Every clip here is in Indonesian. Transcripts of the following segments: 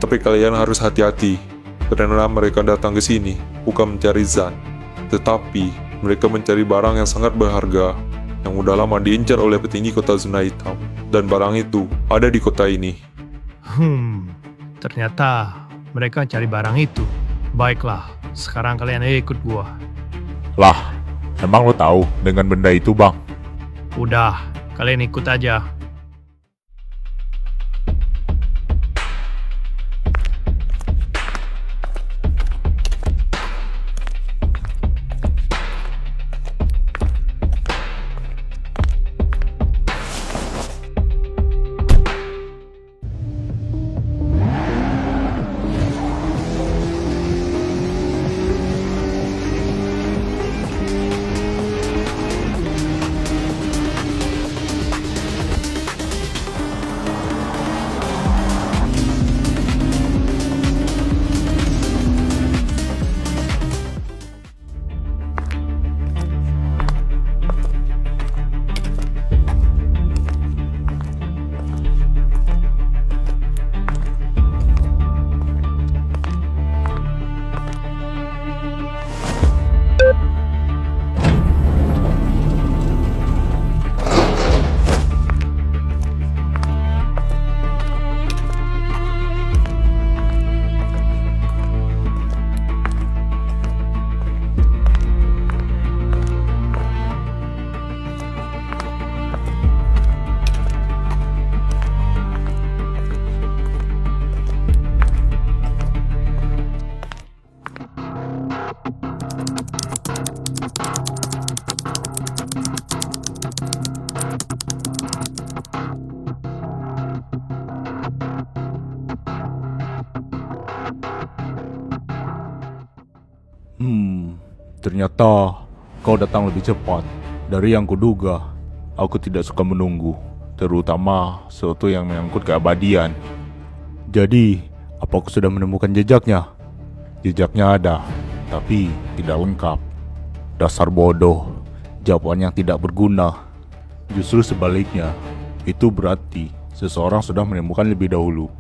Tapi kalian harus hati-hati, karena mereka datang ke sini bukan mencari Zan, tetapi mereka mencari barang yang sangat berharga yang udah lama diincar oleh petinggi kota Zona Hitam. Dan barang itu ada di kota ini. Ternyata mereka cari barang itu. Baiklah, sekarang kalian ikut gua. Lah, emang lo tahu dengan benda itu, Bang? Udah, kalian ikut aja. Ternyata kau datang lebih cepat dari yang kuduga. Aku tidak suka menunggu, terutama sesuatu yang menyangkut keabadian. Jadi, apa aku sudah menemukan jejaknya? Jejaknya ada, tapi tidak lengkap. Dasar bodoh, jawaban yang tidak berguna. Justru sebaliknya, itu berarti seseorang sudah menemukan lebih dahulu.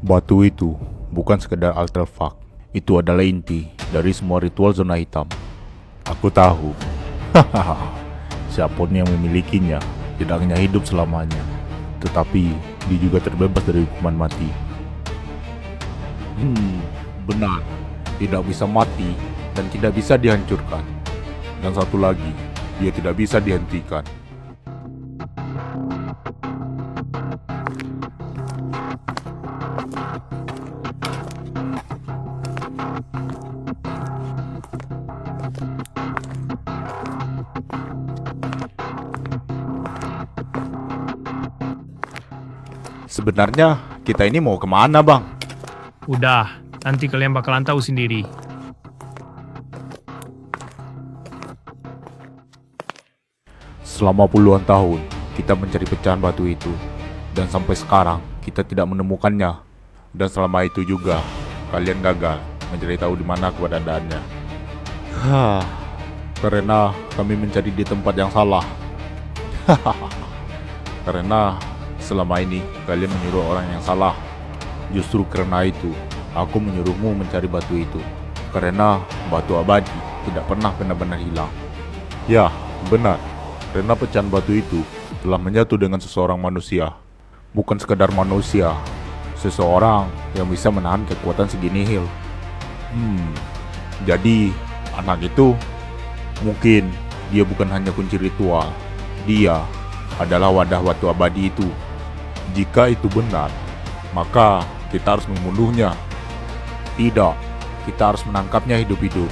Batu itu bukan sekedar artefak, itu adalah inti dari semua ritual Zona Hitam. Aku tahu, siapapun yang memilikinya tidak hanya hidup selamanya, tetapi dia juga terbebas dari hukuman mati. Benar, tidak bisa mati dan tidak bisa dihancurkan. Dan satu lagi, dia tidak bisa dihentikan. Sebenarnya kita ini mau kemana, Bang? Udah, nanti kalian bakalan tahu sendiri. Selama puluhan tahun, kita mencari pecahan batu itu. Dan sampai sekarang, kita tidak menemukannya. Dan selama itu juga, kalian gagal mencari tahu di mana keberadaannya. Karena kami mencari di tempat yang salah. Karena selama ini, kalian menyuruh orang yang salah. Justru karena itu, aku menyuruhmu mencari batu itu. Karena batu abadi tidak pernah benar-benar hilang. Ya, benar. Karena pecahan batu itu telah menyatu dengan seseorang manusia. Bukan sekadar manusia, seseorang yang bisa menahan kekuatan seginihil. Jadi anak itu mungkin dia bukan hanya kunci ritual. Dia adalah wadah batu abadi itu. Jika itu benar, maka kita harus membunuhnya. Tidak, kita harus menangkapnya hidup-hidup.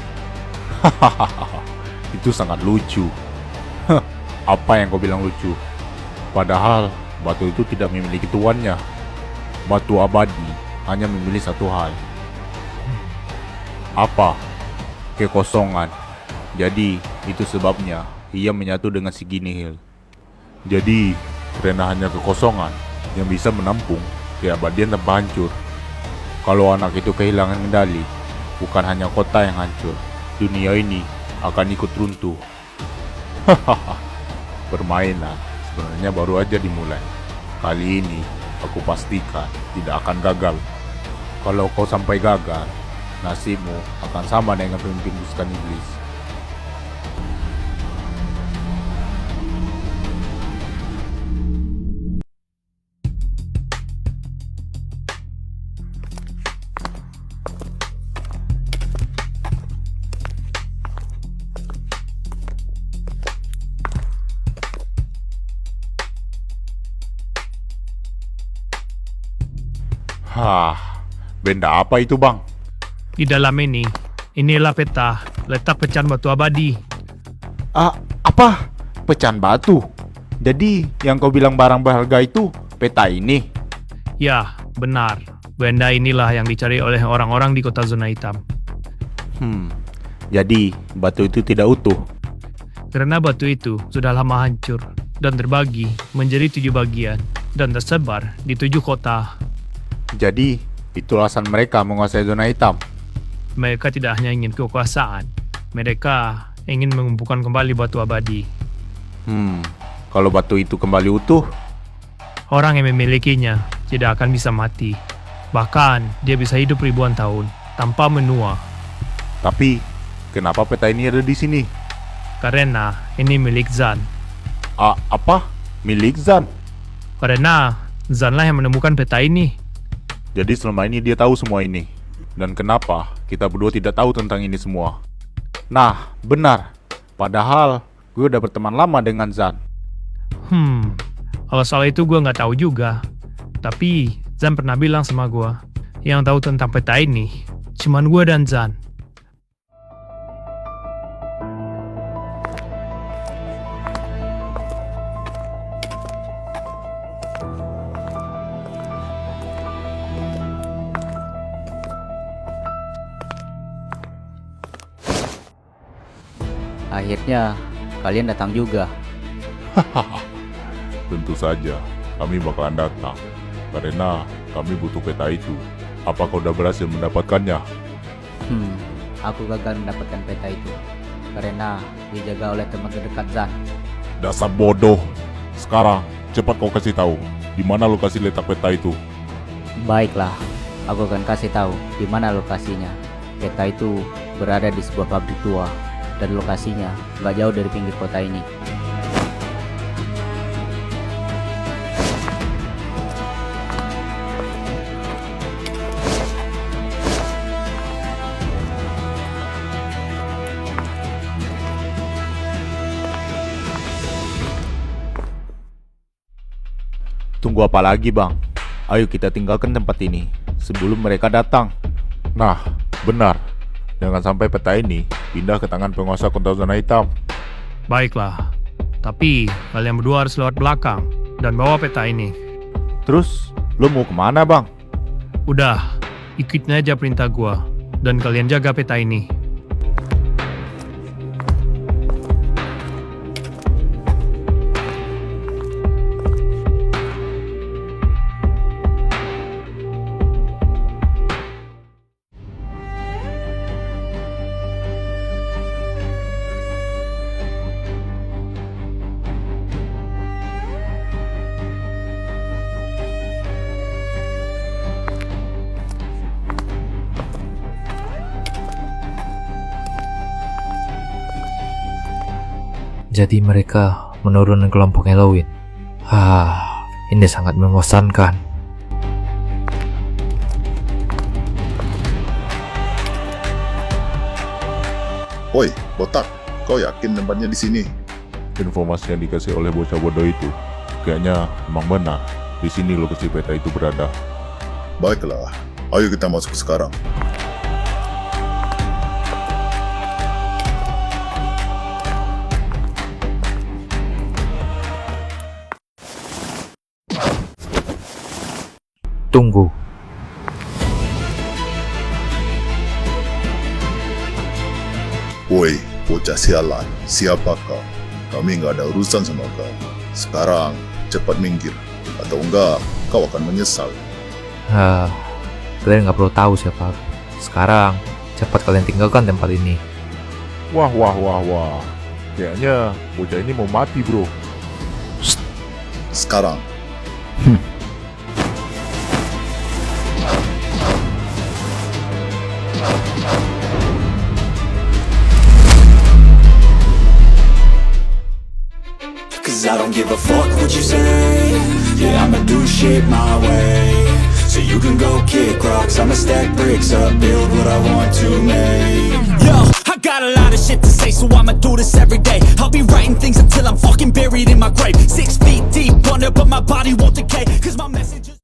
Itu sangat lucu. Apa yang kau bilang lucu? Padahal batu itu tidak memiliki tuannya. Batu abadi hanya memilih satu hal. Apa? Kekosongan. Jadi itu sebabnya ia menyatu dengan si Ginihil. Jadi karena hanya kekosongan yang bisa menampung keabadian tanpa hancur. Kalau anak itu kehilangan kendali, bukan hanya kota yang hancur, dunia ini akan ikut runtuh. Permainan sebenarnya baru aja dimulai. Kali ini aku pastikan tidak akan gagal. Kalau kau sampai gagal, nasibmu akan sama dengan pemimpin pasukan iblis. Hah, benda apa itu bang? Di dalam inilah peta letak pecahan batu abadi. Apa? Pecahan batu? Jadi yang kau bilang barang berharga itu peta ini? Ya, benar. Benda inilah yang dicari oleh orang-orang di kota zona hitam. Jadi batu itu tidak utuh. Karena batu itu sudah lama hancur dan terbagi menjadi 7 bagian dan tersebar di 7 kota. Jadi itu alasan mereka menguasai zona hitam. Mereka tidak hanya ingin kekuasaan, mereka ingin mengumpulkan kembali batu abadi. Kalau batu itu kembali utuh, Orang yang memilikinya tidak akan bisa mati. Bahkan dia bisa hidup ribuan tahun tanpa menua. tapi kenapa peta ini ada di sini? Karena ini milik Zan. Apa? Milik Zan? Karena Zanlah yang menemukan peta ini. Jadi selama ini dia tahu semua ini. Dan kenapa kita berdua tidak tahu tentang ini semua? Nah, benar. Padahal gue udah berteman lama dengan Zan. Kalau soal itu gue nggak tahu juga. Tapi Zan pernah bilang sama gue, yang tahu tentang peta ini cuman gue dan Zan. Akhirnya kalian datang juga. Tentu saja, kami bakalan datang. Karena kami butuh peta itu. Apa kau udah berhasil mendapatkannya? Aku gagal mendapatkan peta itu karena dijaga oleh teman terdekat Zan. Dasar bodoh. Sekarang, cepat kau kasih tahu di mana lokasi letak peta itu. Baiklah, aku akan kasih tahu di mana lokasinya. Peta itu berada di sebuah pabrik tua dan lokasinya nggak jauh dari pinggir kota ini. Tunggu apa lagi bang? Ayo kita tinggalkan tempat ini sebelum mereka datang. Nah, benar. Jangan sampai peta ini pindah ke tangan penguasa kota zona hitam. Baiklah, tapi kalian berdua harus lewat belakang dan bawa peta ini. Terus, lo mau kemana bang? Udah, ikutin aja perintah gue dan kalian jaga peta ini. Jadi mereka menurunkan kelompok Halloween. Ini sangat membosankan. Woi, botak, kau yakin tempatnya di sini? Informasi yang dikasih oleh bocah bodoh itu kayaknya emang benar. Di sini lokasi peta itu berada. Baiklah, ayo kita masuk sekarang. Tunggu. Woi, bocah sialan, siapa kau? Kami nggak ada urusan sama kau. Sekarang, cepat minggir. Atau enggak, kau akan menyesal. Kalian nggak perlu tahu siapa aku. Sekarang, cepat kalian tinggalkan tempat ini. Wah. Kayaknya bocah ini mau mati bro. Sekarang. cause I don't give a fuck what you say. Yeah, I'ma do shit my way. So you can go kick rocks, I'ma stack bricks up, build what I want to make. Yo, I got a lot of shit to say, so I'ma do this every day. I'll be writing things until I'm fucking buried in my grave. 6 feet deep under, but my body won't decay, cause my message is